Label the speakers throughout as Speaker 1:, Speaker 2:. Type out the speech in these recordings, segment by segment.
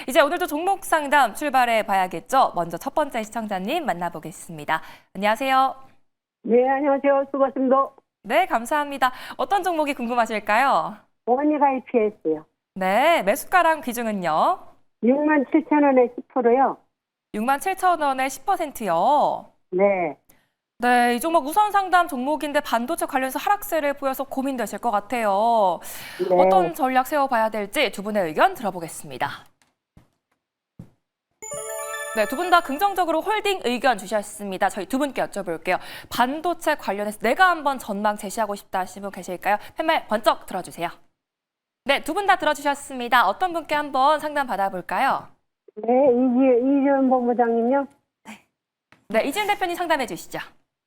Speaker 1: 이제 오늘도 종목 상담 출발해 봐야겠죠. 먼저 첫 번째 시청자님 만나보겠습니다. 안녕하세요.
Speaker 2: 네, 안녕하세요. 수고하십니다.
Speaker 1: 네, 감사합니다. 어떤 종목이 궁금하실까요?
Speaker 2: 원희가 IPS요.
Speaker 1: 네, 매수가랑 비중은요?
Speaker 2: 67,000원에 10%요.
Speaker 1: 67,000원에 10%요.
Speaker 2: 네.
Speaker 1: 네, 이 종목 우선 상담 종목인데 반도체 관련해서 하락세를 보여서 고민되실 것 같아요.
Speaker 2: 네.
Speaker 1: 어떤 전략 세워봐야 될지 두 분의 의견 들어보겠습니다. 네, 두 분 다 긍정적으로 홀딩 의견 주셨습니다. 저희 두 분께 여쭤볼게요. 반도체 관련해서 내가 한번 전망 제시하고 싶다 하시는 분 계실까요? 팻말 번쩍 들어주세요. 네, 두 분 다 들어주셨습니다. 어떤 분께 한번 상담 받아볼까요?
Speaker 2: 네, 이지은 본부장님요.
Speaker 1: 네, 이지은 대표님 상담해 주시죠.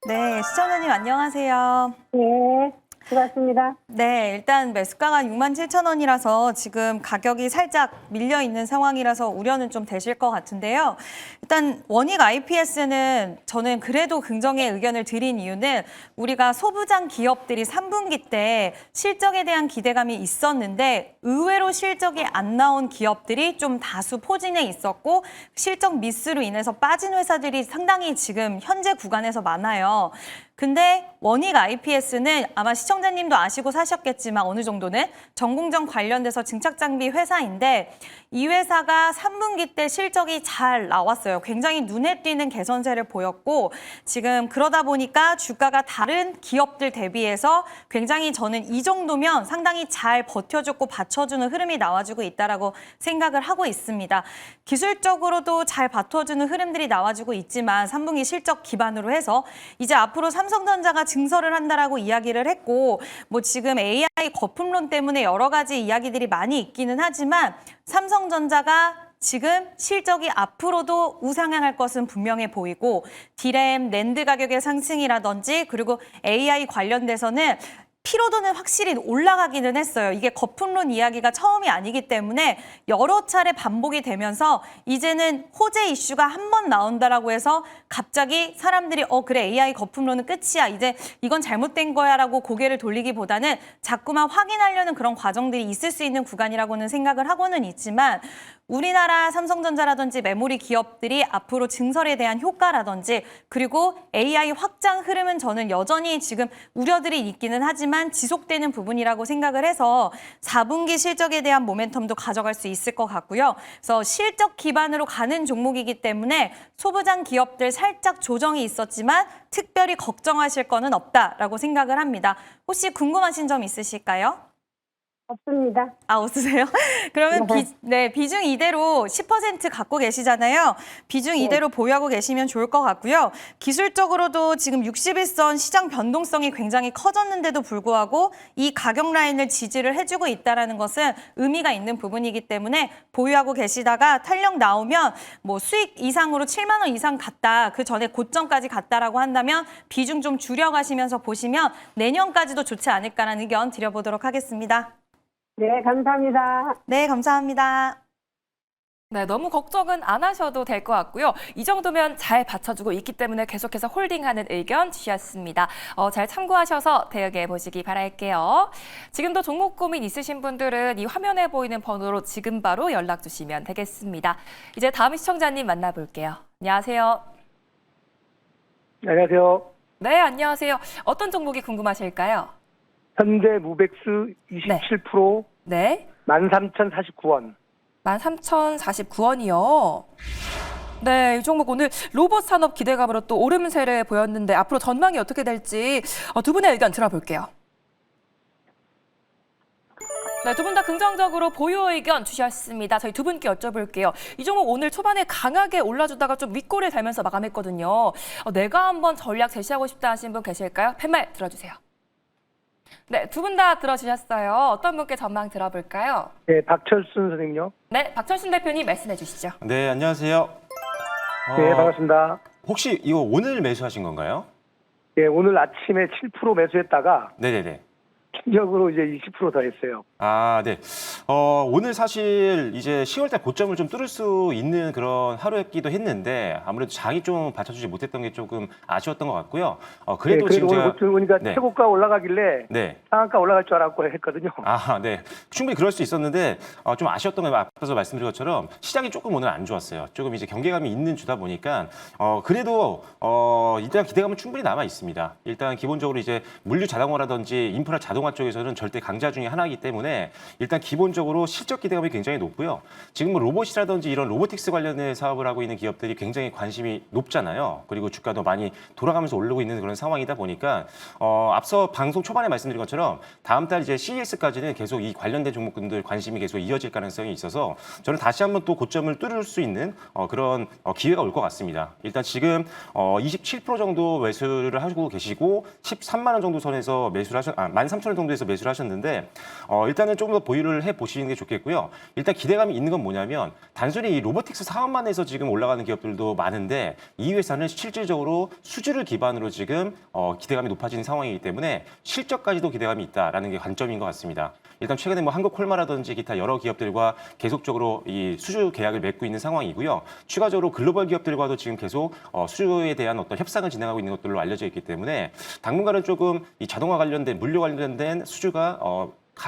Speaker 3: 네, 시청자님 안녕하세요.
Speaker 2: 네, 수고하십니다.
Speaker 3: 네, 일단 매수가가 67,000원이라서 지금 가격이 살짝 밀려 있는 상황이라서 우려는 좀 되실 것 같은데요. 일단 원익 IPS는 저는 그래도 긍정의 의견을 드린 이유는 우리가 소부장 기업들이 3분기 때 실적에 대한 기대감이 있었는데 의외로 실적이 안 나온 기업들이 좀 다수 포진해 있었고 실적 미스로 인해서 빠진 회사들이 상당히 지금 현재 구간에서 많아요. 근데 원익 IPS는 아마 시청자님도 아시고 사셨겠지만 어느 정도는 전공정 관련돼서 증착장비 회사인데 이 회사가 3분기 때 실적이 잘 나왔어요. 굉장히 눈에 띄는 개선세를 보였고 지금 그러다 보니까 주가가 다른 기업들 대비해서 굉장히 저는 이 정도면 상당히 잘 버텨주고 받쳐주는 흐름이 나와주고 있다라고 생각을 하고 있습니다. 기술적으로도 잘 받쳐주는 흐름들이 나와주고 있지만 3분기 실적 기반으로 해서 이제 앞으로 삼성전자가 증설을 한다라고 이야기를 했고 뭐 지금 AI 거품론 때문에 여러 가지 이야기들이 많이 있기는 하지만 삼성전자가 지금 실적이 앞으로도 우상향할 것은 분명해 보이고 디램, 낸드 가격의 상승이라든지 그리고 AI 관련돼서는 피로도는 확실히 올라가기는 했어요. 이게 거품론 이야기가 처음이 아니기 때문에 여러 차례 반복이 되면서 이제는 호재 이슈가 한 번 나온다라고 해서 갑자기 사람들이 그래 AI 거품론은 끝이야. 이제 이건 잘못된 거야라고 고개를 돌리기보다는 자꾸만 확인하려는 그런 과정들이 있을 수 있는 구간이라고는 생각을 하고는 있지만 우리나라 삼성전자라든지 메모리 기업들이 앞으로 증설에 대한 효과라든지 그리고 AI 확장 흐름은 저는 여전히 지금 우려들이 있기는 하지만 지속되는 부분이라고 생각을 해서 4분기 실적에 대한 모멘텀도 가져갈 수 있을 것 같고요. 그래서 실적 기반으로 가는 종목이기 때문에 소부장 기업들 살짝 조정이 있었지만 특별히 걱정하실 거는 없다라고 생각을 합니다. 혹시 궁금하신 점 있으실까요?
Speaker 2: 없습니다.
Speaker 3: 아, 없으세요? 그러면 비중 이대로 10% 갖고 계시잖아요. 비중 이대로 보유하고 계시면 좋을 것 같고요. 기술적으로도 지금 61선 시장 변동성이 굉장히 커졌는데도 불구하고 이 가격 라인을 지지를 해주고 있다는 것은 의미가 있는 부분이기 때문에 보유하고 계시다가 탄력 나오면 뭐 수익 이상으로 7만 원 이상 갔다, 그 전에 고점까지 갔다라고 한다면 비중 좀 줄여가시면서 보시면 내년까지도 좋지 않을까라는 의견 드려보도록 하겠습니다.
Speaker 2: 네, 감사합니다.
Speaker 3: 네, 감사합니다.
Speaker 1: 네, 너무 걱정은 안 하셔도 될 것 같고요. 이 정도면 잘 받쳐주고 있기 때문에 계속해서 홀딩하는 의견 주셨습니다. 잘 참고하셔서 대응해 보시기 바랄게요. 지금도 종목 고민 있으신 분들은 이 화면에 보이는 번호로 지금 바로 연락 주시면 되겠습니다. 이제 다음 시청자님 만나볼게요. 안녕하세요.
Speaker 4: 안녕하세요.
Speaker 1: 네, 안녕하세요. 어떤 종목이 궁금하실까요?
Speaker 4: 현대무백스 27%
Speaker 1: 네.
Speaker 4: 13,049원.
Speaker 1: 13,049원이요. 네, 이 종목 오늘 로봇 산업 기대감으로 또 오름세를 보였는데 앞으로 전망이 어떻게 될지 두 분의 의견 들어볼게요. 네, 두 분 다 긍정적으로 보유 의견 주셨습니다. 저희 두 분께 여쭤볼게요. 이 종목 오늘 초반에 강하게 올라주다가 좀 윗골을 달면서 마감했거든요. 내가 한번 전략 제시하고 싶다 하신 분 계실까요? 팻말 들어주세요. 네, 두 분 다 들어주셨어요. 어떤 분께 전망 들어볼까요?
Speaker 4: 네, 박철순 선생님요.
Speaker 1: 네, 박철순 대표님 말씀해 주시죠.
Speaker 5: 네, 안녕하세요.
Speaker 4: 네, 반갑습니다.
Speaker 5: 혹시 이거 오늘 매수하신 건가요?
Speaker 4: 네, 오늘 아침에 7% 매수했다가
Speaker 5: 네네네.
Speaker 4: 충격으로 이제 20% 더했어요.
Speaker 5: 아, 네. 오늘 사실 이제 10월달 고점을 좀 뚫을 수 있는 그런 하루였기도 했는데 아무래도 장이 좀 받쳐주지 못했던 게 조금 아쉬웠던 것 같고요. 그래도
Speaker 4: 네,
Speaker 5: 지금
Speaker 4: 오늘
Speaker 5: 제가
Speaker 4: 고점 보니까
Speaker 5: 네.
Speaker 4: 최고가 올라가길래
Speaker 5: 네.
Speaker 4: 상한가 올라갈 줄 알았고 했거든요.
Speaker 5: 아, 네. 충분히 그럴 수 있었는데 좀 아쉬웠던 건 앞서서 말씀드린 것처럼 시장이 조금 오늘 안 좋았어요. 조금 이제 경계감이 있는 주다 보니까 그래도 일단 기대감은 충분히 남아 있습니다. 일단 기본적으로 이제 물류 자동화라든지 인프라 자동화 쪽에서는 절대 강자 중에 하나이기 때문에 일단 기본적으로 실적 기대감이 굉장히 높고요. 지금 뭐 로봇이라든지 이런 로보틱스 관련된 사업을 하고 있는 기업들이 굉장히 관심이 높잖아요. 그리고 주가도 많이 돌아가면서 오르고 있는 그런 상황이다 보니까 앞서 방송 초반에 말씀드린 것처럼 다음 달 이제 CES까지는 계속 이 관련된 종목군들 관심이 계속 이어질 가능성이 있어서 저는 다시 한번 또 고점을 뚫을 수 있는 그런 기회가 올 것 같습니다. 일단 지금 27% 정도 매수를 하고 계시고 13만 원 정도 선에서 매수를 13,000원 정도에서 매수를 하셨는데 일단은 조금 더 보유를 해 보시는 게 좋겠고요. 일단 기대감이 있는 건 뭐냐면 단순히 이 로보틱스 사업만 해서 지금 올라가는 기업들도 많은데 이 회사는 실질적으로 수주를 기반으로 지금 기대감이 높아지는 상황이기 때문에 실적까지도 기대감이 있다라는 게 관점인 것 같습니다. 일단 최근에 뭐 한국콜마라든지 기타 여러 기업들과 계속적으로 이 수주 계약을 맺고 있는 상황이고요. 추가적으로 글로벌 기업들과도 지금 계속 수주에 대한 어떤 협상을 진행하고 있는 것들로 알려져 있기 때문에 당분간은 조금 이 자동화 관련된 물류 관련된 수주가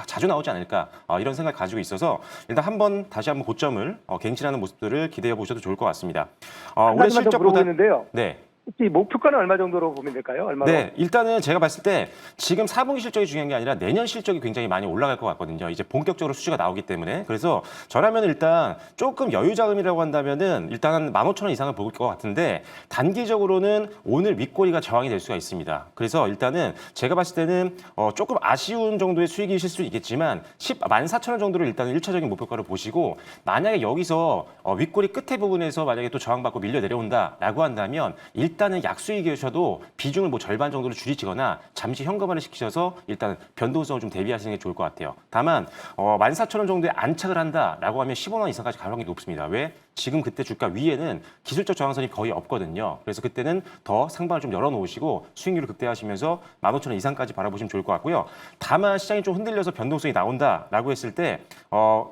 Speaker 5: 자주 나오지 않을까 이런 생각을 가지고 있어서 일단 다시 한번 고점을 갱신하는 모습들을 기대해 보셔도 좋을 것 같습니다.
Speaker 4: 한
Speaker 5: 올해
Speaker 4: 가지만 더
Speaker 5: 실적보다
Speaker 4: 물어보겠는데요.
Speaker 5: 네.
Speaker 4: 혹시 목표가는 얼마 정도로 보면 될까요? 얼마로?
Speaker 5: 네, 일단은 제가 봤을 때 지금 4분기 실적이 중요한 게 아니라 내년 실적이 굉장히 많이 올라갈 것 같거든요. 이제 본격적으로 수주가 나오기 때문에. 그래서 저라면 일단 조금 여유 자금이라고 한다면은 일단 한 15,000원 이상을 볼 것 같은데 단기적으로는 오늘 윗꼬리가 저항이 될 수가 있습니다. 그래서 일단은 제가 봤을 때는 조금 아쉬운 정도의 수익이실 수 있겠지만 14,000원 정도를 일단은 1차적인 목표가로 보시고 만약에 여기서 윗꼬리 끝에 부분에서 만약에 또 저항받고 밀려 내려온다라고 한다면 일단은 약수익이셔도 비중을 뭐 절반 정도로 줄이시거나 잠시 현금화를 시키셔서 일단 변동성을 좀 대비하시는 게 좋을 것 같아요. 다만 14,000원 정도에 안착을 한다라고 하면 15만 원 이상까지 갈 확률이 높습니다. 왜? 지금 그때 주가 위에는 기술적 저항선이 거의 없거든요. 그래서 그때는 더 상방을 좀 열어놓으시고 수익률을 극대화하시면서 15,000원 이상까지 바라보시면 좋을 것 같고요. 다만 시장이 좀 흔들려서 변동성이 나온다라고 했을 때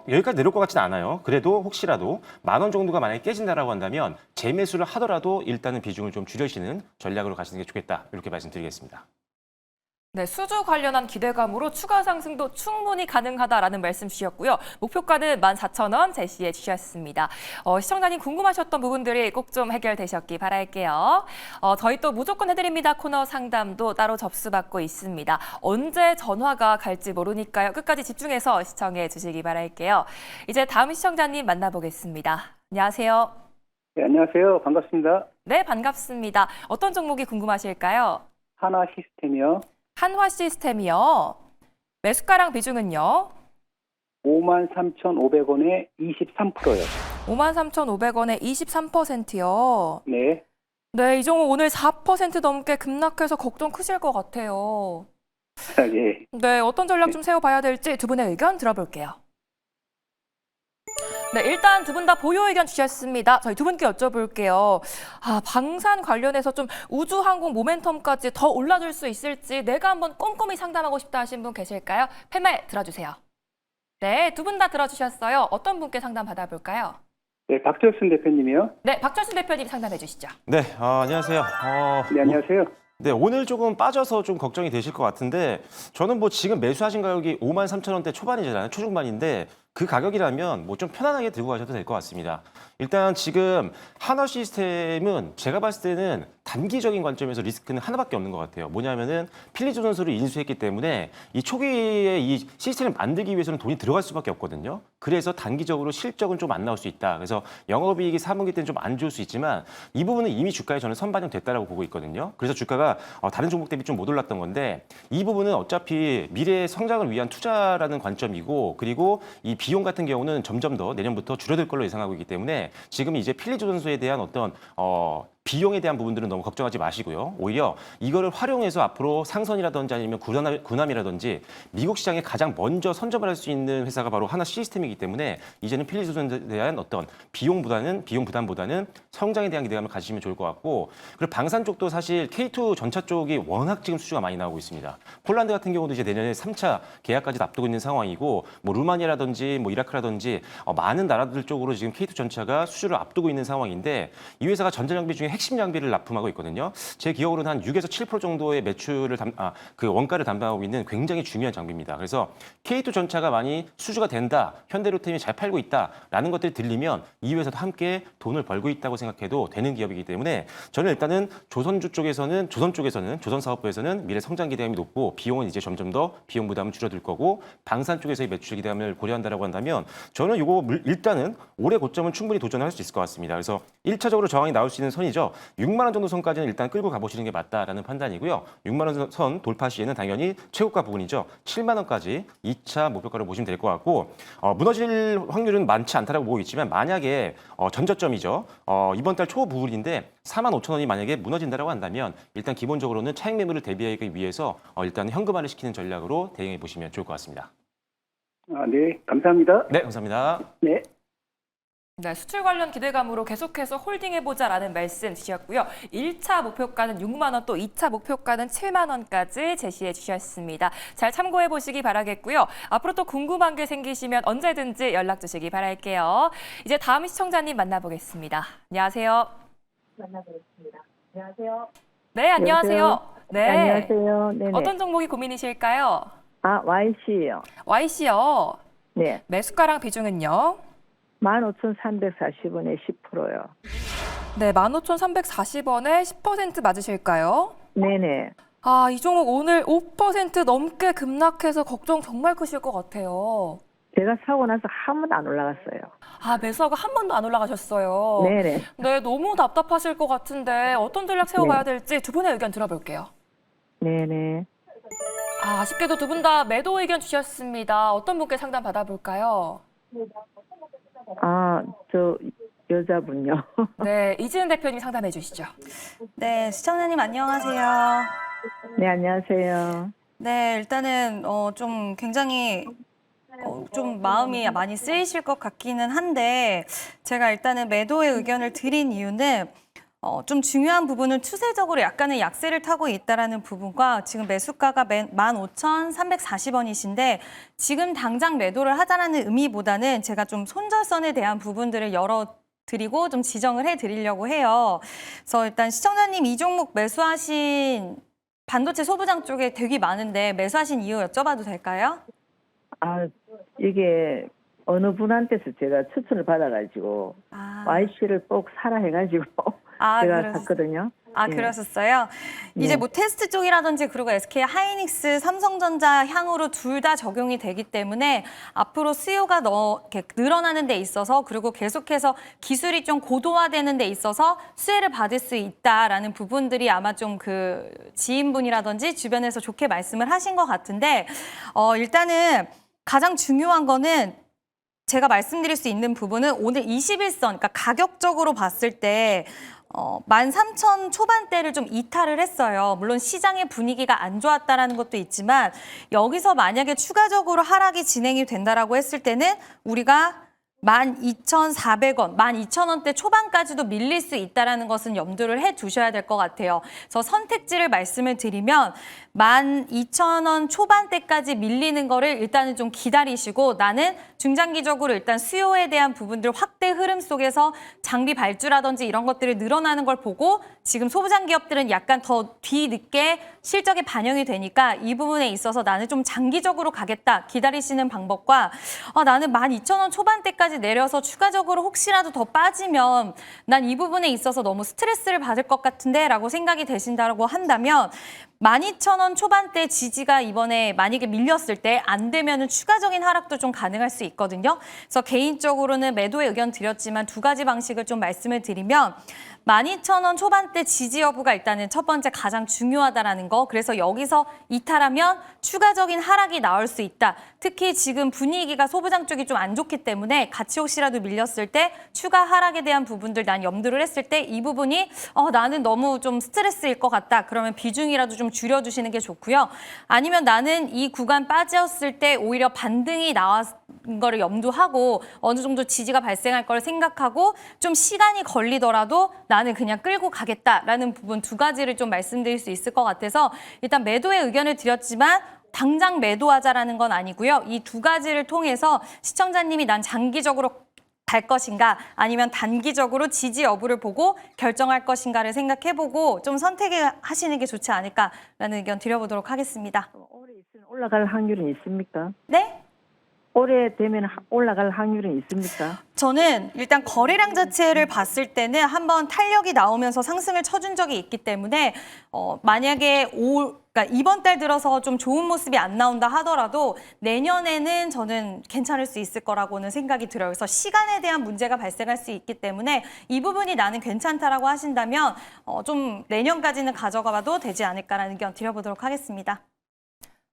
Speaker 5: 여기까지 내려올 것 같지는 않아요. 그래도 혹시라도 10,000원 정도가 만약에 깨진다라고 한다면 재매수를 하더라도 일단은 비중을 좀 줄여시는 전략으로 가시는 게 좋겠다. 이렇게 말씀드리겠습니다.
Speaker 1: 네, 수주 관련한 기대감으로 추가 상승도 충분히 가능하다라는 말씀 주셨고요. 목표가는 14,000원 제시해 주셨습니다. 시청자님 궁금하셨던 부분들이 꼭 좀 해결되셨기 바랄게요. 저희 또 무조건 해드립니다 코너 상담도 따로 접수받고 있습니다. 언제 전화가 갈지 모르니까요. 끝까지 집중해서 시청해 주시기 바랄게요. 이제 다음 시청자님 만나보겠습니다. 안녕하세요.
Speaker 6: 네, 안녕하세요. 반갑습니다.
Speaker 1: 네, 반갑습니다. 어떤 종목이 궁금하실까요?
Speaker 6: 하나 시스템이요.
Speaker 1: 한화 시스템이요. 매수가랑 비중은요?
Speaker 6: 53,500원에 23%요.
Speaker 1: 53,500원에 23%요.
Speaker 6: 네.
Speaker 1: 네, 이 종목 오늘 4% 넘게 급락해서 걱정 크실 것 같아요.
Speaker 6: 예.
Speaker 1: 네, 어떤 전략 좀 세워봐야 될지 두 분의 의견 들어볼게요. 네, 일단 두 분 다 보유 의견 주셨습니다. 저희 두 분께 여쭤볼게요. 방산 관련해서 좀 우주항공 모멘텀까지 더 올라줄 수 있을지 내가 한번 꼼꼼히 상담하고 싶다 하신 분 계실까요? 팻말 들어주세요. 네, 두 분 다 들어주셨어요. 어떤 분께 상담 받아볼까요?
Speaker 6: 네, 박철순 대표님이요.
Speaker 1: 네, 박철순 대표님 상담해 주시죠.
Speaker 5: 네, 안녕하세요.
Speaker 6: 네, 안녕하세요.
Speaker 5: 네, 오늘 조금 빠져서 좀 걱정이 되실 것 같은데 저는 뭐 지금 매수하신 가격이 53,000원대 초반이잖아요. 초중반인데 그 가격이라면 뭐 좀 편안하게 들고 가셔도 될 것 같습니다. 일단 지금 한화 시스템은 제가 봤을 때는 단기적인 관점에서 리스크는 하나밖에 없는 것 같아요. 뭐냐면은 필리조 선수를 인수했기 때문에 이 초기에 이 시스템을 만들기 위해서는 돈이 들어갈 수밖에 없거든요. 그래서 단기적으로 실적은 좀 안 나올 수 있다. 그래서 영업이익이 4분기 때는 좀 안 좋을 수 있지만 이 부분은 이미 주가에 저는 선반영됐다라고 보고 있거든요. 그래서 주가가 다른 종목 대비 좀 못 올랐던 건데 이 부분은 어차피 미래의 성장을 위한 투자라는 관점이고 그리고 이 비용 같은 경우는 점점 더 내년부터 줄어들 걸로 예상하고 있기 때문에 지금 이제 필리조 선수에 대한 어떤 비용에 대한 부분들은 너무 걱정하지 마시고요. 오히려 이거를 활용해서 앞으로 상선이라든지 아니면 군함이라든지 미국 시장에 가장 먼저 선점을 할 수 있는 회사가 바로 하나 시스템이기 때문에 이제는 필리조선에 대한 어떤 비용 부담보다는 성장에 대한 기대감을 가지시면 좋을 것 같고, 그리고 방산 쪽도 사실 K2 전차 쪽이 워낙 지금 수주가 많이 나오고 있습니다. 폴란드 같은 경우도 이제 내년에 3차 계약까지 앞두고 있는 상황이고, 뭐 루마니아라든지 뭐 이라크라든지 많은 나라들 쪽으로 지금 K2 전차가 수주를 앞두고 있는 상황인데, 이 회사가 전자장비 중에 핵심 장비를 납품하고 있거든요. 제 기억으로는 한 6에서 7% 정도의 매출을 그 원가를 담당하고 있는 굉장히 중요한 장비입니다. 그래서 K2 전차가 많이 수주가 된다, 현대로템이 잘 팔고 있다라는 것들이 들리면 이 회사도 함께 돈을 벌고 있다고 생각해도 되는 기업이기 때문에 저는 일단은 조선 사업부에서는 미래 성장 기대감이 높고 비용은 이제 점점 더 비용 부담은 줄어들 거고, 방산 쪽에서의 매출 기대감을 고려한다라고 한다면 저는 이거 일단은 올해 고점은 충분히 도전할 수 있을 것 같습니다. 그래서 1차적으로 저항이 나올 수 있는 선이죠. 6만 원 정도 선까지는 일단 끌고 가보시는 게 맞다라는 판단이고요. 6만 원 선 돌파 시에는 당연히 최고가 부분이죠. 7만 원까지 2차 목표가를 보시면 될 것 같고, 무너질 확률은 많지 않다라고 보고 있지만 만약에 전저점이죠. 이번 달 초 부분인데 4만 5천 원이 만약에 무너진다라고 한다면 일단 기본적으로는 차익 매물을 대비하기 위해서 일단 현금화를 시키는 전략으로 대응해 보시면 좋을 것 같습니다.
Speaker 6: 네, 감사합니다.
Speaker 5: 네, 감사합니다.
Speaker 6: 네.
Speaker 1: 네, 수출 관련 기대감으로 계속해서 홀딩해보자라는 말씀 주셨고요. 1차 목표가는 6만 원, 또 2차 목표가는 7만 원까지 제시해 주셨습니다. 잘 참고해 보시기 바라겠고요. 앞으로 또 궁금한 게 생기시면 언제든지 연락 주시기 바랄게요. 이제 다음 시청자님 만나보겠습니다. 안녕하세요.
Speaker 2: 만나보겠습니다. 안녕하세요.
Speaker 1: 네, 안녕하세요. 네.
Speaker 2: 안녕하세요. 네네.
Speaker 1: 어떤 종목이 고민이실까요?
Speaker 2: YC요.
Speaker 1: YC요.
Speaker 2: 네.
Speaker 1: 매수가랑 비중은요?
Speaker 2: 15,340원에 10%요.
Speaker 1: 네, 15,340원에 10% 맞으실까요?
Speaker 2: 네네.
Speaker 1: 아, 이 종목 오늘 5% 넘게 급락해서 걱정 정말 크실 것 같아요.
Speaker 2: 제가 사고 나서 한 번도 안 올라갔어요.
Speaker 1: 아, 매수하고 한 번도 안 올라가셨어요.
Speaker 2: 네네.
Speaker 1: 네, 너무 답답하실 것 같은데 어떤 전략 세워봐야 될지 두 분의 의견 들어볼게요.
Speaker 2: 네네.
Speaker 1: 아, 아쉽게도 두 분 다 매도 의견 주셨습니다. 어떤 분께 상담 받아볼까요?
Speaker 2: 저 여자분요.
Speaker 1: 네, 이지은 대표님 상담해 주시죠.
Speaker 3: 네, 시청자님 안녕하세요.
Speaker 2: 네, 안녕하세요.
Speaker 3: 네, 일단은 좀 굉장히 좀 마음이 많이 쓰이실 것 같기는 한데, 제가 일단은 매도의 의견을 드린 이유는 좀 중요한 부분은 추세적으로 약간의 약세를 타고 있다라는 부분과, 지금 매수가가 15,340원이신데 지금 당장 매도를 하자라는 의미보다는 제가 좀 손절선에 대한 부분들을 열어드리고 좀 지정을 해드리려고 해요. 그래서 일단 시청자님 이 종목 매수하신 반도체 소부장 쪽에 되게 많은데 매수하신 이유 여쭤봐도 될까요?
Speaker 2: 이게 어느 분한테서 제가 추천을 받아가지고 YC를 꼭 사라 해가지고 제가 샀거든요. 예.
Speaker 3: 그러셨어요? 이제
Speaker 2: 네.
Speaker 3: 뭐 테스트 쪽이라든지 그리고 SK 하이닉스, 삼성전자 향후로 둘 다 적용이 되기 때문에 앞으로 수요가 이렇게 늘어나는 데 있어서, 그리고 계속해서 기술이 좀 고도화되는 데 있어서 수혜를 받을 수 있다라는 부분들이 아마 좀 그 지인분이라든지 주변에서 좋게 말씀을 하신 것 같은데, 일단은 가장 중요한 거는 제가 말씀드릴 수 있는 부분은 오늘 21선, 그러니까 가격적으로 봤을 때 13,000 초반대를 좀 이탈을 했어요. 물론 시장의 분위기가 안 좋았다라는 것도 있지만, 여기서 만약에 추가적으로 하락이 진행이 된다라고 했을 때는 우리가 12,400원, 12,000원대 초반까지도 밀릴 수 있다는 것은 염두를 해두셔야 될 것 같아요. 그래서 선택지를 말씀을 드리면 12,000원 초반대까지 밀리는 거를 일단은 좀 기다리시고, 나는 중장기적으로 일단 수요에 대한 부분들 확대 흐름 속에서 장비 발주라든지 이런 것들을 늘어나는 걸 보고, 지금 소부장 기업들은 약간 더 뒤늦게 실적에 반영이 되니까 이 부분에 있어서 나는 좀 장기적으로 가겠다 기다리시는 방법과, 나는 12,000원 초반대까지 내려서 추가적으로 혹시라도 더 빠지면 난 이 부분에 있어서 너무 스트레스를 받을 것 같은데 라고 생각이 되신다고 한다면 12,000원 초반대 지지가 이번에 만약에 밀렸을 때 안 되면은 추가적인 하락도 좀 가능할 수 있거든요. 그래서 개인적으로는 매도의 의견 드렸지만 두 가지 방식을 좀 말씀을 드리면 12,000원 초반대 지지 여부가 일단은 첫 번째 가장 중요하다라는 거. 그래서 여기서 이탈하면 추가적인 하락이 나올 수 있다. 특히 지금 분위기가 소부장 쪽이 좀 안 좋기 때문에 같이 혹시라도 밀렸을 때 추가 하락에 대한 부분들 난 염두를 했을 때 이 부분이 나는 너무 좀 스트레스일 것 같다. 그러면 비중이라도 좀 줄여주시는 게 좋고요. 아니면 나는 이 구간 빠졌을 때 오히려 반등이 나왔 거를 염두하고 어느 정도 지지가 발생할 걸 생각하고 좀 시간이 걸리더라도 나는 그냥 끌고 가겠다라는 부분 두 가지를 좀 말씀드릴 수 있을 것 같아서 일단 매도의 의견을 드렸지만 당장 매도하자라는 건 아니고요. 이 두 가지를 통해서 시청자님이 난 장기적으로 갈 것인가 아니면 단기적으로 지지 여부를 보고 결정할 것인가를 생각해보고 좀 선택하시는 게 좋지 않을까라는 의견 드려보도록 하겠습니다.
Speaker 2: 올해 있으면 올라갈 확률은 있습니까?
Speaker 3: 네?
Speaker 2: 올해 되면 올라갈 확률은 있습니까?
Speaker 3: 저는 일단 거래량 자체를 봤을 때는 한번 탄력이 나오면서 상승을 쳐준 적이 있기 때문에 만약에 그러니까 이번 달 들어서 좀 좋은 모습이 안 나온다 하더라도 내년에는 저는 괜찮을 수 있을 거라고는 생각이 들어요. 그래서 시간에 대한 문제가 발생할 수 있기 때문에 이 부분이 나는 괜찮다라고 하신다면 좀 내년까지는 가져가 봐도 되지 않을까라는 의견 드려보도록 하겠습니다.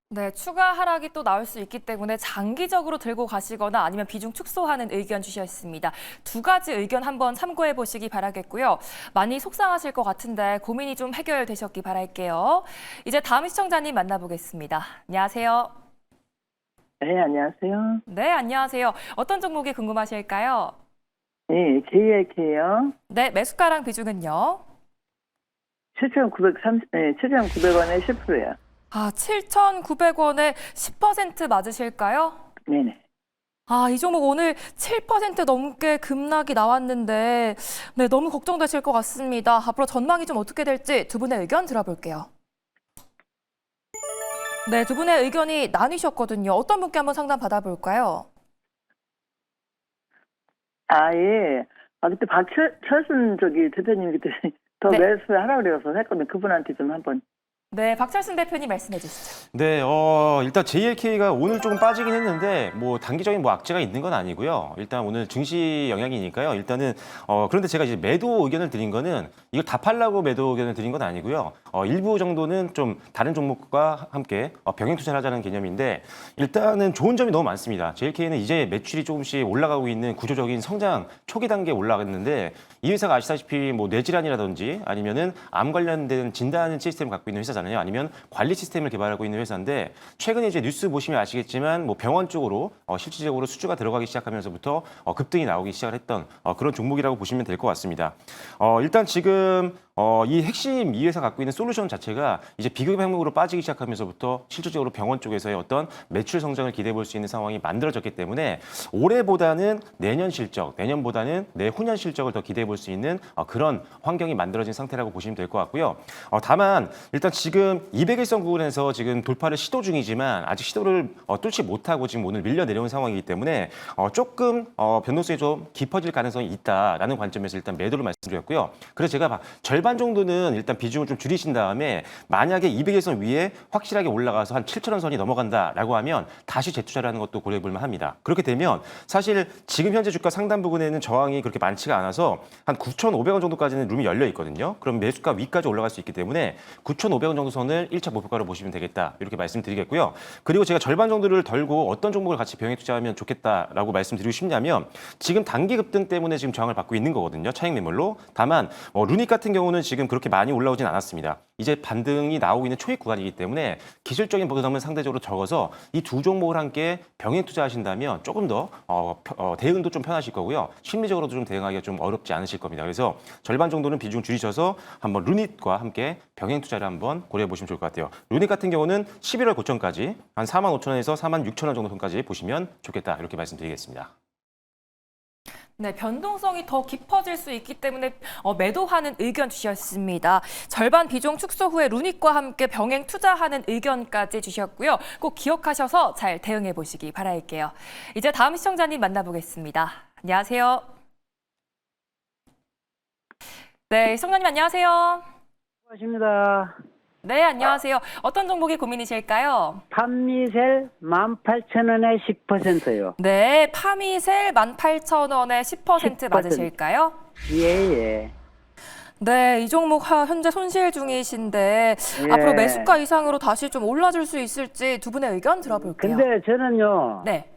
Speaker 1: 네, 추가 하락이 또 나올 수 있기 때문에 장기적으로 들고 가시거나 아니면 비중 축소하는 의견 주셨습니다. 두 가지 의견 한번 참고해 보시기 바라겠고요. 많이 속상하실 것 같은데 고민이 좀 해결되셨기 바랄게요. 이제 다음 시청자님 만나보겠습니다. 안녕하세요.
Speaker 7: 네, 안녕하세요.
Speaker 1: 네, 안녕하세요. 어떤 종목이 궁금하실까요?
Speaker 7: 네, JLK요.
Speaker 1: 네, 매수가랑 비중은요?
Speaker 7: 7,900원에 10%요.
Speaker 1: 7,900원에 10% 맞으실까요?
Speaker 7: 네네.
Speaker 1: 이 종목 오늘 7% 넘게 급락이 나왔는데 네, 너무 걱정되실 것 같습니다. 앞으로 전망이 좀 어떻게 될지 두 분의 의견 들어볼게요. 네, 두 분의 의견이 나뉘셨거든요. 어떤 분께 한번 상담 받아볼까요?
Speaker 7: 예. 그때 박철순 대표님이 그때 더
Speaker 1: 네.
Speaker 7: 매수하라고 그래서 했거든요. 그분한테 좀 한번.
Speaker 1: 네, 박철순 대표님 말씀해 주시죠.
Speaker 5: 네, 일단 JLK가 오늘 조금 빠지긴 했는데 뭐 단기적인 악재가 있는 건 아니고요. 일단 오늘 증시 영향이니까요. 일단은 그런데 제가 이제 매도 의견을 드린 거는 이걸 다 팔라고 매도 의견을 드린 건 아니고요. 일부 정도는 좀 다른 종목과 함께 병행 투자를 하자는 개념인데 일단은 좋은 점이 너무 많습니다. JLK는 이제 매출이 조금씩 올라가고 있는 구조적인 성장 초기 단계에 올라갔는데 이 회사가 아시다시피 뭐 뇌질환이라든지 아니면은 암 관련된 진단 시스템을 갖고 있는 회사잖아요. 아니면 관리 시스템을 개발하고 있는 회사인데 최근에 이제 뉴스 보시면 아시겠지만 뭐 병원 쪽으로 실질적으로 수주가 들어가기 시작하면서부터 급등이 나오기 시작을 했던 그런 종목이라고 보시면 될 것 같습니다. 일단 지금 이 핵심 이 회사 갖고 있는 솔루션 자체가 이제 비급 항목으로 빠지기 시작하면서부터 실질적으로 병원 쪽에서의 어떤 매출 성장을 기대해 볼 수 있는 상황이 만들어졌기 때문에 올해보다는 내년 실적, 내년보다는 내후년 실적을 더 기대해 볼 수 있는 그런 환경이 만들어진 상태라고 보시면 될 것 같고요. 다만 일단 지금 200일선 구간에서 지금 돌파를 시도 중이지만 아직 시도를 뚫지 못하고 지금 오늘 밀려 내려온 상황이기 때문에 조금 변동성이 좀 깊어질 가능성이 있다라는 관점에서 일단 매도를 말씀드렸고요. 그래서 제가 절반 정도는 일단 비중을 좀 줄이신 다음에 만약에 200일선 위에 확실하게 올라가서 한 7,000원 선이 넘어간다라고 하면 다시 재투자를 하는 것도 고려해 볼 만합니다. 그렇게 되면 사실 지금 현재 주가 상단 부근에는 저항이 그렇게 많지가 않아서 한 9,500원 정도까지는 룸이 열려 있거든요. 그럼 매수가 위까지 올라갈 수 있기 때문에 9,500원 정도 선을 1차 목표가로 보시면 되겠다. 이렇게 말씀드리겠고요. 그리고 제가 절반 정도를 덜고 어떤 종목을 같이 병행 투자하면 좋겠다라고 말씀드리고 싶냐면 지금 단기 급등 때문에 지금 저항을 받고 있는 거거든요. 차익 매물로. 다만 루닉 같은 경우는 지금 그렇게 많이 올라오진 않았습니다. 이제 반등이 나오고 있는 초입 구간이기 때문에 기술적인 부담은 상대적으로 적어서 이 두 종목을 함께 병행 투자하신다면 조금 더 대응도 좀 편하실 거고요. 심리적으로도 좀 대응하기가 좀 어렵지 않으실 겁니다. 그래서 절반 정도는 비중 줄이셔서 한번 루닛과 함께 병행 투자를 한번 고려해 보시면 좋을 것 같아요. 루닛 같은 경우는 11월 고점까지 한 45,000원에서 46,000원 정도 선까지 보시면 좋겠다. 이렇게 말씀드리겠습니다.
Speaker 1: 네, 변동성이 더 깊어질 수 있기 때문에 매도하는 의견 주셨습니다. 절반 비중 축소 후에 루닉과 함께 병행 투자하는 의견까지 주셨고요. 꼭 기억하셔서 잘 대응해 보시기 바랄게요. 이제 다음 시청자님 만나보겠습니다. 안녕하세요. 네, 시청자님 안녕하세요.
Speaker 8: 수고하십니다.
Speaker 1: 네, 안녕하세요. 어떤 종목이 고민이실까요?
Speaker 8: 판미셀 18,000원에 10%요.
Speaker 1: 네, 파미셀 18,000원에 10%
Speaker 8: 10%.
Speaker 1: 맞으실까요?
Speaker 8: 예.
Speaker 1: 네, 이 종목 현재 손실 중이신데
Speaker 8: 예.
Speaker 1: 앞으로 매수가 이상으로 다시 좀 올라줄 수 있을지 두 분의 의견 들어볼게요.
Speaker 8: 근데 저는요,
Speaker 1: 네,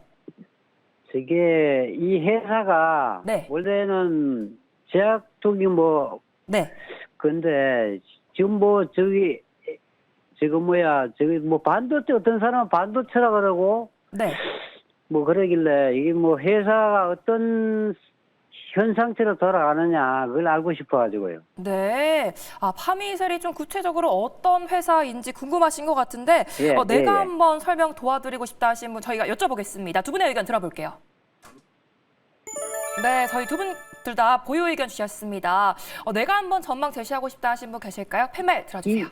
Speaker 8: 저게 이 회사가
Speaker 1: 네.
Speaker 8: 원래는 제약 쪽이 뭐,
Speaker 1: 네,
Speaker 8: 근데 지금 뭐 저기 뭐 반도체 어떤 사람은 반도체라 그러고
Speaker 1: 네.
Speaker 8: 뭐 그러길래 이게 뭐 회사가 어떤 현상처럼 돌아가느냐 그걸 알고 싶어가지고요.
Speaker 1: 네. 파미셀이 좀 구체적으로 어떤 회사인지 궁금하신 것 같은데
Speaker 8: 예,
Speaker 1: 내가
Speaker 8: 예.
Speaker 1: 한번 설명 도와드리고 싶다 하신 분 저희가 여쭤보겠습니다. 두 분의 의견 들어볼게요. 네, 저희 두 분 둘 다 보유 의견 주셨습니다. 내가 한번 전망 제시하고 싶다 하신 분 계실까요? 팻말 들어주세요.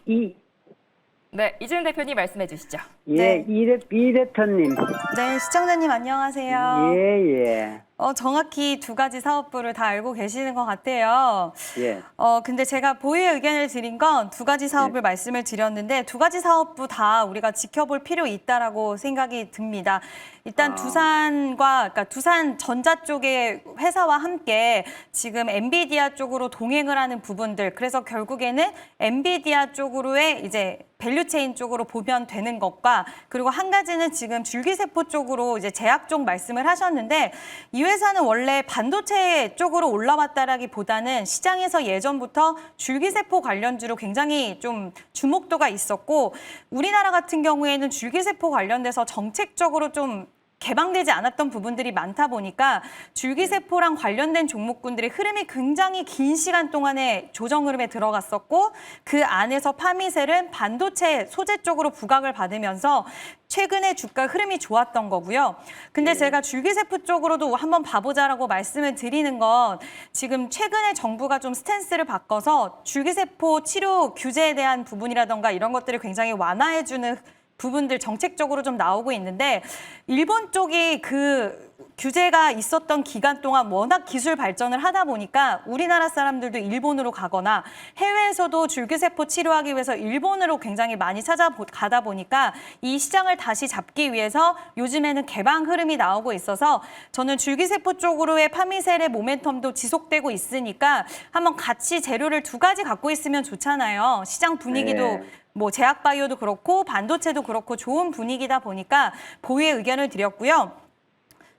Speaker 1: 네, 이재은 대표님 말씀해 주시죠.
Speaker 8: 예,
Speaker 3: 네.
Speaker 8: 이 대표님.
Speaker 3: 네, 시청자님 안녕하세요.
Speaker 8: 예.
Speaker 3: 정확히 두 가지 사업부를 다 알고 계시는 것 같아요.
Speaker 8: 예.
Speaker 3: 근데 제가 보유의 의견을 드린 건 두 가지 사업을 말씀을 드렸는데 두 가지 사업부 다 우리가 지켜볼 필요 있다라고 생각이 듭니다. 일단 그러니까 두산 전자 쪽의 회사와 함께 지금 엔비디아 쪽으로 동행을 하는 부분들, 그래서 결국에는 엔비디아 쪽으로의 이제 밸류체인 쪽으로 보면 되는 것과, 그리고 한 가지는 지금 줄기세포 쪽으로 이제 제약 쪽 말씀을 하셨는데, 이 회사는 원래 반도체 쪽으로 올라왔다라기보다는 시장에서 예전부터 줄기세포 관련주로 굉장히 좀 주목도가 있었고, 우리나라 같은 경우에는 줄기세포 관련돼서 정책적으로 좀 개방되지 않았던 부분들이 많다 보니까 줄기세포랑 관련된 종목군들의 흐름이 굉장히 긴 시간 동안에 조정 흐름에 들어갔었고, 그 안에서 파미셀은 반도체 소재 쪽으로 부각을 받으면서 최근에 주가 흐름이 좋았던 거고요. 근데 제가 줄기세포 쪽으로도 한번 봐보자라고 말씀을 드리는 건, 지금 최근에 정부가 좀 스탠스를 바꿔서 줄기세포 치료 규제에 대한 부분이라던가 이런 것들을 굉장히 완화해주는 부분들 정책적으로 좀 나오고 있는데, 일본 쪽이 그 규제가 있었던 기간 동안 워낙 기술 발전을 하다 보니까 우리나라 사람들도 일본으로 가거나 해외에서도 줄기세포 치료하기 위해서 일본으로 굉장히 많이 찾아가다 보니까 이 시장을 다시 잡기 위해서 요즘에는 개방 흐름이 나오고 있어서, 저는 줄기세포 쪽으로의 파미셀의 모멘텀도 지속되고 있으니까 한번 같이 재료를 두 가지 갖고 있으면 좋잖아요. 시장 분위기도
Speaker 8: 네.
Speaker 3: 뭐 제약바이오도 그렇고 반도체도 그렇고 좋은 분위기다 보니까 보유의 의견을 드렸고요.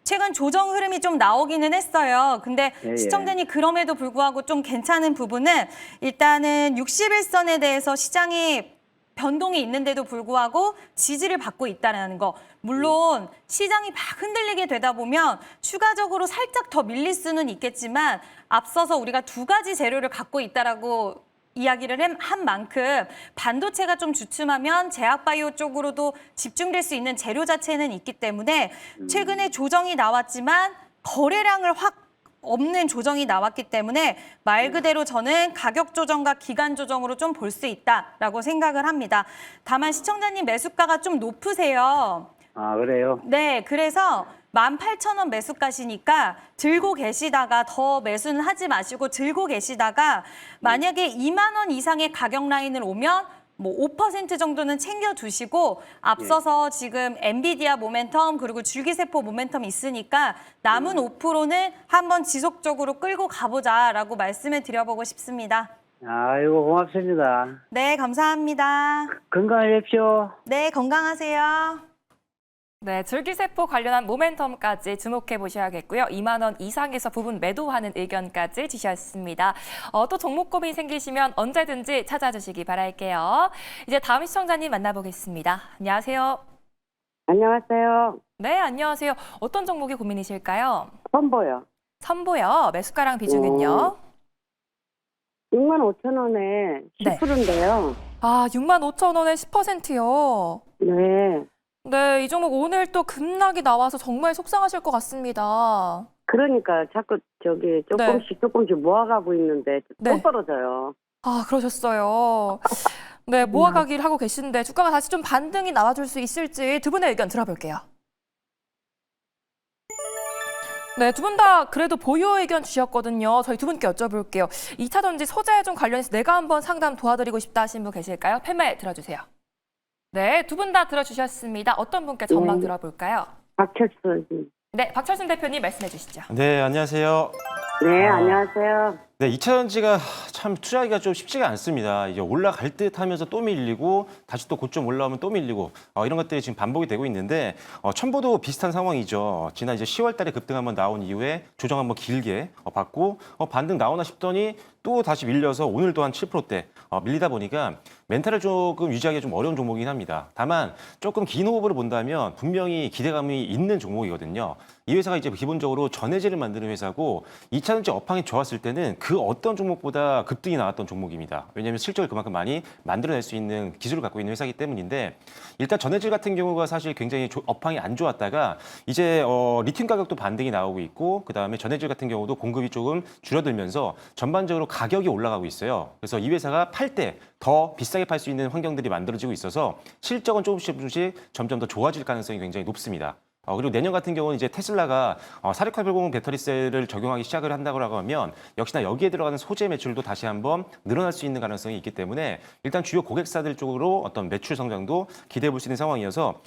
Speaker 3: 최근 조정 흐름이 좀 나오기는 했어요. 근데
Speaker 8: 예.
Speaker 3: 시청자님 그럼에도 불구하고 좀 괜찮은 부분은, 일단은 61선에 대해서 시장이 변동이 있는데도 불구하고 지지를 받고 있다는 거. 물론 시장이 막 흔들리게 되다 보면 추가적으로 살짝 더 밀릴 수는 있겠지만, 앞서서 우리가 두 가지 재료를 갖고 있다라고 이야기를 한 만큼 반도체가 좀 주춤하면 제약바이오 쪽으로도 집중될 수 있는 재료 자체는 있기 때문에, 최근에 조정이 나왔지만 거래량을 확 없는 조정이 나왔기 때문에 말 그대로 저는 가격 조정과 기간 조정으로 좀 볼 수 있다라고 생각을 합니다. 다만 시청자님 매수가가 좀 높으세요.
Speaker 8: 아, 그래요?
Speaker 3: 네, 그래서 18,000원 매수가시니까 들고 계시다가, 더 매수는 하지 마시고 들고 계시다가 만약에 2만 원 이상의 가격 라인을 오면 뭐 5% 정도는 챙겨두시고, 앞서서 지금 엔비디아 모멘텀 그리고 줄기세포 모멘텀 있으니까 남은 5%는 한번 지속적으로 끌고 가보자라고 말씀을 드려보고 싶습니다.
Speaker 8: 아이고, 고맙습니다.
Speaker 3: 네, 감사합니다.
Speaker 8: 건강하십시오.
Speaker 3: 네, 건강하세요.
Speaker 1: 네, 줄기세포 관련한 모멘텀까지 주목해 보셔야겠고요. 2만 원 이상에서 부분 매도하는 의견까지 주셨습니다. 또 종목 고민 생기시면 언제든지 찾아주시기 바랄게요. 이제 다음 시청자님 만나보겠습니다. 안녕하세요.
Speaker 9: 안녕하세요.
Speaker 1: 네, 안녕하세요. 어떤 종목이 고민이실까요?
Speaker 9: 선보요.
Speaker 1: 선보요. 매수가랑 비중은요?
Speaker 9: 65,000원에
Speaker 1: 네.
Speaker 9: 10%인데요.
Speaker 1: 65,000원에 10%요.
Speaker 9: 네.
Speaker 1: 네, 이 종목 오늘 또 급락이 나와서 정말 속상하실 것 같습니다.
Speaker 9: 그러니까 자꾸 조금씩 모아가고 있는데 또
Speaker 1: 네.
Speaker 9: 떨어져요.
Speaker 1: 그러셨어요. 네, 모아가기를 하고 계신데 주가가 다시 좀 반등이 나와줄 수 있을지 두 분의 의견 들어볼게요. 네, 두 분 다 그래도 보유 의견 주셨거든요. 저희 두 분께 여쭤볼게요. 2차 전지 소재 좀 관련해서 내가 한번 상담 도와드리고 싶다 하신 분 계실까요? 팻말 들어주세요. 네, 두 분 다 들어주셨습니다. 어떤 분께 전망
Speaker 9: 네.
Speaker 1: 들어볼까요?
Speaker 9: 박철수.
Speaker 1: 네, 박철순 대표님 말씀해 주시죠.
Speaker 5: 네, 안녕하세요.
Speaker 9: 네, 안녕하세요.
Speaker 5: 네, 2차 전지가 참 투자하기가 좀 쉽지가 않습니다. 이제 올라갈 듯 하면서 또 밀리고 다시 또 고점 올라오면 또 밀리고 이런 것들이 지금 반복이 되고 있는데 첨보도 비슷한 상황이죠. 지난 이제 10월 달에 급등 한번 나온 이후에 조정 한번 길게 받고 반등 나오나 싶더니 또 다시 밀려서 오늘도 한 7%대 밀리다 보니까 멘탈을 조금 유지하기 좀 어려운 종목이긴 합니다. 다만 조금 긴 호흡으로 본다면 분명히 기대감이 있는 종목이거든요. 이 회사가 이제 기본적으로 전해질을 만드는 회사고 2차 전지 업황이 좋았을 때는 그 어떤 종목보다 급등이 나왔던 종목입니다. 왜냐하면 실적을 그만큼 많이 만들어낼 수 있는 기술을 갖고 있는 회사이기 때문인데 일단 전해질 같은 경우가 사실 굉장히 업황이 안 좋았다가 이제 리튬 가격도 반등이 나오고 있고 그다음에 전해질 같은 경우도 공급이 조금 줄어들면서 전반적으로 가격이 올라가고 있어요. 그래서 이 회사가 팔 때 더 비싸게 팔 수 있는 환경들이 만들어지고 있어서 실적은 조금씩 점점 더 좋아질 가능성이 굉장히 높습니다. 그리고 내년 같은 경우는 이제 테슬라가 4680 배터리셀을 적용하기 시작을 한다고 하면 역시나 여기에 들어가는 소재 매출도 다시 한번 늘어날 수 있는 가능성이 있기 때문에 일단 주요 고객사들 쪽으로 어떤 매출 성장도 기대해 볼 수 있는 상황이어서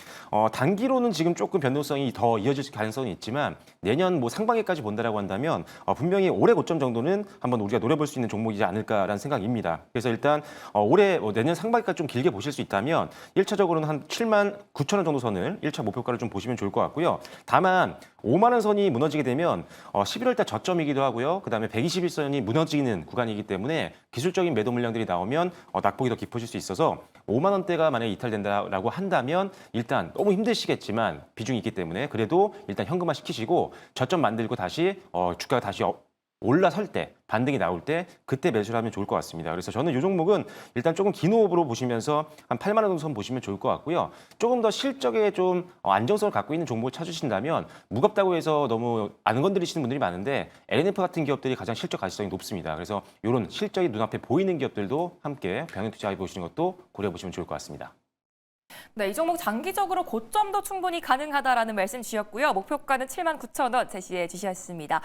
Speaker 5: 단기로는 지금 조금 변동성이 더 이어질 가능성이 있지만 내년 뭐 상반기까지 본다라고 한다면 분명히 올해 고점 정도는 한번 우리가 노려볼 수 있는 종목이지 않을까라는 생각입니다. 그래서 일단 올해 내년 상반기까지 좀 길게 보실 수 있다면 1차적으로는 한 79,000원 정도 선을 1차 목표가를 좀 보시면 좋을 것 같고요. 다만 5만 원 선이 무너지게 되면 11월 달 저점이기도 하고요. 그다음에 121선이 무너지는 구간이기 때문에 기술적인 매도 물량들이 나오면 낙폭이 더 깊어질 수 있어서 5만 원대가 만약에 이탈된다라고 한다면 일단 너무 힘드시겠지만 비중이 있기 때문에 그래도 일단 현금화 시키시고 저점 만들고 다시 주가가 다시 올라설 때 반등이 나올 때 그때 매수를 하면 좋을 것 같습니다. 그래서 저는 이 종목은 일단 조금 긴 호흡으로 보시면서 한 8만 원 정도 선 보시면 좋을 것 같고요. 조금 더 실적에 좀 안정성을 갖고 있는 종목을 찾으신다면 무겁다고 해서 너무 안 건드리시는 분들이 많은데 LNF 같은 기업들이 가장 실적 가시성이 높습니다. 그래서 이런 실적이 눈앞에 보이는 기업들도 함께 병행 투자해 보시는 것도 고려해 보시면 좋을 것 같습니다.
Speaker 1: 네, 이 종목 장기적으로 고점도 충분히 가능하다라는 말씀 주셨고요. 목표가는 79,000원 제시해 주셨습니다.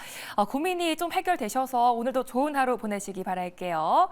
Speaker 1: 고민이 좀 해결되셔서 오늘도 좋은 하루 보내시기 바랄게요.